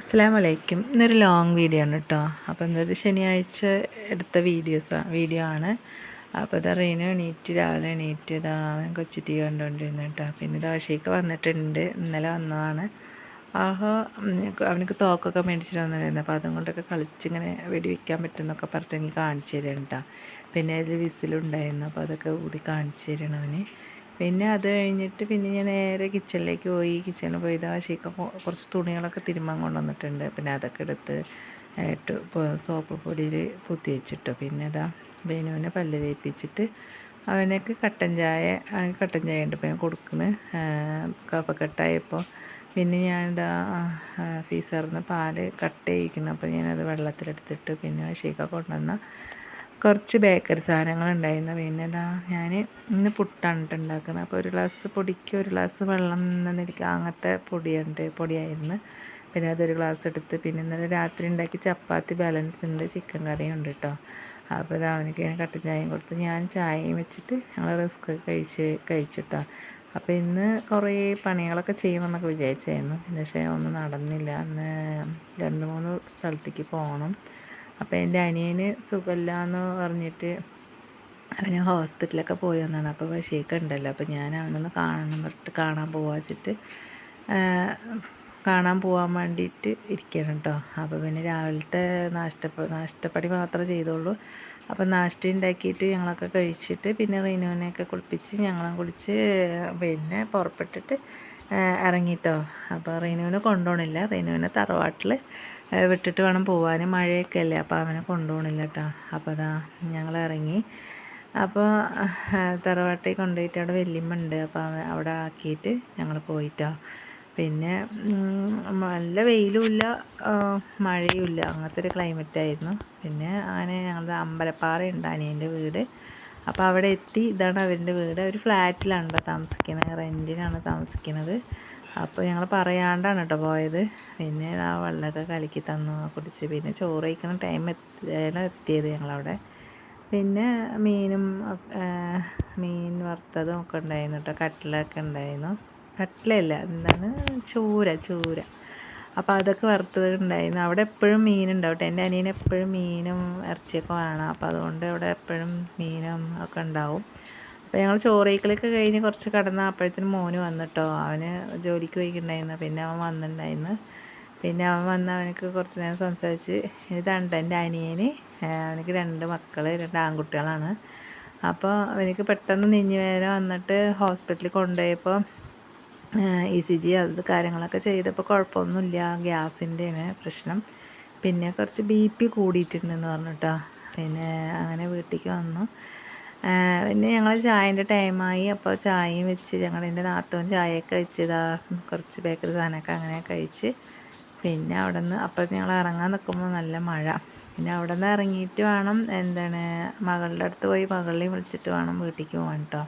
അസ്സലാമലൈക്കും. ഇന്നൊരു long video ആണ് കേട്ടോ. അപ്പോൾ ഇന്നത് ശനിയാഴ്ച എടുത്ത വീഡിയോ ആണ്. അപ്പോൾ ഇതാ റീനു രാവിലെ എണീറ്റ് ഇതാ അവൻ കൊച്ചു ടി വി കണ്ടുകൊണ്ടിരുന്നു കേട്ടോ. പിന്നെ ദോശയ്ക്ക് വന്നിട്ടുണ്ട്, ഇന്നലെ വന്നതാണ്. ആഹോ, അവനക്ക് തോക്കൊക്കെ മേടിച്ചിട്ട് വന്നിരുന്നു. അപ്പോൾ അതും കൊണ്ടൊക്കെ കളിച്ചിങ്ങനെ വെടിവെക്കാൻ പറ്റുമെന്നൊക്കെ പറഞ്ഞിട്ട് എനിക്ക് കാണിച്ചു തരാം കേട്ടോ. പിന്നെ അതിൽ വിസിലുണ്ടായിരുന്നു, അപ്പോൾ അതൊക്കെ ഊതി കാണിച്ചു തരണം അവന്. പിന്നെ അത് കഴിഞ്ഞിട്ട് പിന്നെ ഞാൻ നേരെ കിച്ചണിലേക്ക് പോയി. കിച്ചണിൽ പോയി ഇതാ കുറച്ച് തുണികളൊക്കെ തിരുമ്മാൻ കൊണ്ടുവന്നിട്ടുണ്ട്. പിന്നെ അതൊക്കെ എടുത്ത് സോപ്പ് പൊടിയിൽ കുത്തി വെച്ചിട്ടു. പിന്നെ ഇതാ ബേനുവിനെ പല്ല് തേപ്പിച്ചിട്ട് അവനക്ക് കട്ടൻ ചായ ഉണ്ട് ഇപ്പോൾ ഞാൻ കൊടുക്കുന്നത്. കഫക്കെട്ടായപ്പോൾ പിന്നെ ഞാനിതാ ഫ്രീസറിൽ നിന്ന് പാല് കട്ട് ചെയ്യിക്കണം. അപ്പോൾ ഞാനത് വെള്ളത്തിലെടുത്തിട്ട് പിന്നെ ഷേക്കൊക്കെ കൊണ്ടുവന്ന കുറച്ച് ബേക്കറി സാധനങ്ങളുണ്ടായിരുന്നു. പിന്നെ ഇതാ ഞാൻ ഇന്ന് പുട്ടാണ് ഉണ്ടാക്കുന്നത്. അപ്പോൾ ഒരു ഗ്ലാസ് പൊടിക്ക് ഒരു ഗ്ലാസ് വെള്ളം നിന്നിരിക്കുക അങ്ങനത്തെ പൊടിയായിരുന്നു. പിന്നെ അതൊരു ഗ്ലാസ് എടുത്ത് പിന്നെ ഇന്നലെ രാത്രി ഉണ്ടാക്കി ചപ്പാത്തി ബാലൻസ് ഉണ്ട്, ചിക്കൻ കറിയും ഉണ്ട് കേട്ടോ. അപ്പോൾ ഇത് അവനക്ക് ഞാൻ കട്ടൻ ചായയും കൊടുത്ത് ഞാൻ ചായയും വെച്ചിട്ട് ഞങ്ങൾ റിസ്ക് കഴിച്ചിട്ടോ. അപ്പോൾ ഇന്ന് കുറേ പണികളൊക്കെ ചെയ്യണമെന്നൊക്കെ വിചാരിച്ചായിരുന്നു. പക്ഷേ ഒന്നും നടന്നില്ല. അന്ന് 2-3 സ്ഥലത്തേക്ക് പോകണം. അപ്പോൾ എൻ്റെ അനിയന് സുഖമില്ല എന്ന് പറഞ്ഞിട്ട് അവന് ഹോസ്പിറ്റലൊക്കെ പോയി വന്നതാണ്. അപ്പോൾ ബഷീർക്ക് ഉണ്ടല്ലോ, അപ്പോൾ ഞാൻ അവനൊന്ന് കാണാൻ പോകാൻ വേണ്ടിയിട്ട് ഇരിക്കുകയാണ് കേട്ടോ. അപ്പോൾ പിന്നെ രാവിലത്തെ നാഷ്ടപ്പടി മാത്രമേ ചെയ്തുള്ളൂ. അപ്പോൾ നാഷ്ട ഉണ്ടാക്കിയിട്ട് ഞങ്ങളൊക്കെ കഴിച്ചിട്ട് പിന്നെ റീനുവിനെയൊക്കെ കുളിപ്പിച്ച് ഞങ്ങളും കുളിച്ച് പിന്നെ പുറപ്പെട്ടിട്ട് ഇറങ്ങിയിട്ടോ. അപ്പോൾ റീനുവിനെ കൊണ്ടുപോകണില്ല, റീനുവിനെ തറവാട്ടിൽ വിട്ടിട്ട് വേണം പോകാൻ. മഴയൊക്കെ അല്ലേ, അപ്പോൾ അവനെ കൊണ്ടുപോകണില്ല കേട്ടോ. അപ്പോൾ അതാ ഞങ്ങൾ ഇറങ്ങി. അപ്പോൾ തറവാട്ടിൽ കൊണ്ടുപോയിട്ട് അവിടെ വല്യമ്മ ഉണ്ട്, അപ്പോൾ അവിടെ ആക്കിയിട്ട് ഞങ്ങൾ പോയിട്ടോ. പിന്നെ നല്ല വെയിലുമില്ല മഴയുമില്ല, അങ്ങനത്തെ ഒരു ക്ലൈമറ്റായിരുന്നു. പിന്നെ അങ്ങനെ ഞങ്ങളുടെ അമ്പലപ്പാറയുണ്ട് അനിയൻ്റെ വീട്. അപ്പോൾ അവിടെ എത്തി. ഇതാണ് അവരുടെ വീട്. ഒരു ഫ്ലാറ്റിലാണ് താമസിക്കുന്നത്, റെൻറ്റിനാണ് താമസിക്കുന്നത്. അപ്പോൾ ഞങ്ങൾ പറയാണ്ടാണ് കേട്ടോ പോയത്. പിന്നെ ആ വെള്ളമൊക്കെ കലക്കി തന്നു, കുടിച്ച്. പിന്നെ ചോറ് കഴിക്കുന്ന ടൈം എത്തിയത് ഞങ്ങളവിടെ. പിന്നെ മീൻ വറുത്തതും ഒക്കെ ഉണ്ടായിരുന്നു കേട്ടോ. കട്ട്ലൊക്കെ ഉണ്ടായിരുന്നു. കട്ട്ലയല്ല, എന്താണ്, ചൂര. അപ്പോൾ അതൊക്കെ വറുത്തത് ഉണ്ടായിരുന്നു. അവിടെ എപ്പോഴും മീനുണ്ടാവും കേട്ടോ. എൻ്റെ അനിയന് എപ്പോഴും മീനും ഇറച്ചിയൊക്കെ വേണം. അപ്പോൾ അതുകൊണ്ട് അവിടെ എപ്പോഴും മീനും ഒക്കെ ഉണ്ടാവും. അപ്പോൾ ഞങ്ങൾ ചോറ് കഴിക്കലൊക്കെ കഴിഞ്ഞ് കുറച്ച് കിടന്ന അപ്പോഴത്തേനും മോന് വന്നിട്ടോ. അവന് ജോലിക്ക് പോയിട്ടുണ്ടായിരുന്നു. പിന്നെ അവൻ വന്നിട്ടുണ്ടായിരുന്നു. പിന്നെ അവൻ വന്ന് അവനക്ക് കുറച്ച് നേരം സംസാരിച്ച്. ഇതാണ് എൻ്റെ അനിയന്. അവനക്ക് 2 മക്കൾ, 2 ആൺകുട്ടികളാണ്. അപ്പോൾ അവനക്ക് പെട്ടെന്ന് നെഞ്ചുവേദന വന്നിട്ട് ഹോസ്പിറ്റലിൽ കൊണ്ടുപോയപ്പോൾ ECG അത് കാര്യങ്ങളൊക്കെ ചെയ്തപ്പോൾ കുഴപ്പമൊന്നുമില്ല, ഗ്യാസിൻ്റെയാണ് പ്രശ്നം. പിന്നെ കുറച്ച് BP കൂടിയിട്ടുണ്ടെന്ന് പറഞ്ഞിട്ടോ. പിന്നെ അങ്ങനെ വീട്ടിലേക്ക് വന്നു. പിന്നെ ഞങ്ങൾ ചായൻ്റെ ടൈമായി. അപ്പോൾ ചായയും വെച്ച് എൻ്റെ നാത്തൂൻ ചായയൊക്കെ വെച്ചതാ കുറച്ച് ബേക്കറി സാധനമൊക്കെ അങ്ങനെ കഴിച്ച്. പിന്നെ അവിടെ നിന്ന് അപ്പോൾ ഞങ്ങൾ ഇറങ്ങാൻ നിൽക്കുമ്പോൾ നല്ല മഴ. പിന്നെ അവിടെ നിന്ന് ഇറങ്ങിയിട്ട് വേണം മകളുടെ അടുത്ത് പോയി മകളെയും വിളിച്ചിട്ട് വേണം വീട്ടിലേക്ക് പോകാൻ കേട്ടോ.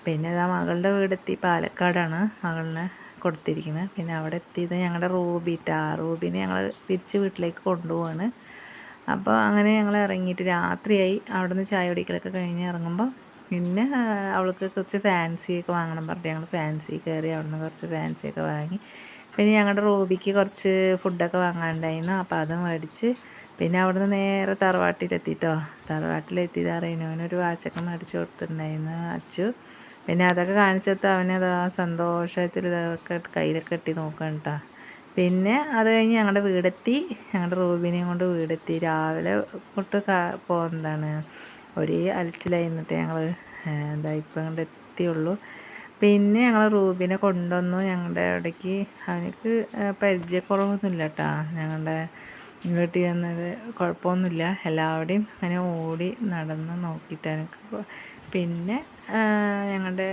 പിന്നെ ഇതാ മകളുടെ വീടെത്തി. പാലക്കാടാണ് മകളിനെ കൊടുത്തിരിക്കുന്നത്. പിന്നെ അവിടെ എത്തിയത് ഞങ്ങളുടെ റൂബിനെ ഞങ്ങൾ തിരിച്ച് വീട്ടിലേക്ക് കൊണ്ടുപോവാണ്. അപ്പോൾ അങ്ങനെ ഞങ്ങൾ ഇറങ്ങിയിട്ട് രാത്രിയായി. അവിടെ നിന്ന് ചായ കുടിക്കലൊക്കെ കഴിഞ്ഞ് ഇറങ്ങുമ്പോൾ പിന്നെ അവൾക്ക് കുറച്ച് ഫാൻസിയൊക്കെ വാങ്ങണം പറഞ്ഞിട്ട് ഞങ്ങൾ ഫാൻസി കയറി. അവിടെ നിന്ന് കുറച്ച് ഫാൻസിയൊക്കെ വാങ്ങി. പിന്നെ ഞങ്ങളുടെ റൂബിക്ക് കുറച്ച് ഫുഡൊക്കെ വാങ്ങാനുണ്ടായിരുന്നു. അപ്പോൾ അത് മേടിച്ച് പിന്നെ അവിടെ നിന്ന് നേരെ തറവാട്ടിലെത്തിയിട്ടോ. തറവാട്ടിലെത്തി റീനുവിനൊരു വാച്ചൊക്കെ മേടിച്ച് കൊടുത്തിട്ടുണ്ടായിരുന്നു അച്ചു. പിന്നെ അതൊക്കെ കാണിച്ചെടുത്ത് അവനത് ആ സന്തോഷത്തിൽ ഇതൊക്കെ കയ്യിലൊക്കെ കെട്ടി നോക്കണം കേട്ടോ. പിന്നെ അത് കഴിഞ്ഞ് ഞങ്ങളുടെ വീടെത്തി. ഞങ്ങളുടെ റൂബിനെയും കൊണ്ട് വീടെത്തി. രാവിലെ തൊട്ട് ഒരേ അലച്ചിലായിരുന്നിട്ട് ഞങ്ങൾ ഇപ്പം അങ്ങോട്ട് എത്തിയുള്ളൂ. പിന്നെ ഞങ്ങൾ റൂബിനെ കൊണ്ടുവന്നു ഞങ്ങളുടെ അവിടേക്ക്. അവനക്ക് പരിചയക്കുറവൊന്നുമില്ല കേട്ടോ. ഞങ്ങളുടെ വീട്ടിൽ വന്നത് കുഴപ്പമൊന്നുമില്ല. എല്ലാവരുടെയും അങ്ങനെ ഓടി നടന്ന് നോക്കിയിട്ട് എനിക്ക്. പിന്നെ ഞങ്ങളുടെ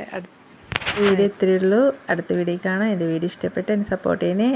വീഡിയോ ഇത്രയേ ഉള്ളൂ. അടുത്ത വീഡിയോ കാണാം. എൻ്റെ വീഡിയോ ഇഷ്ടപ്പെട്ട് എന്നെ സപ്പോർട്ട് ചെയ്യണേ.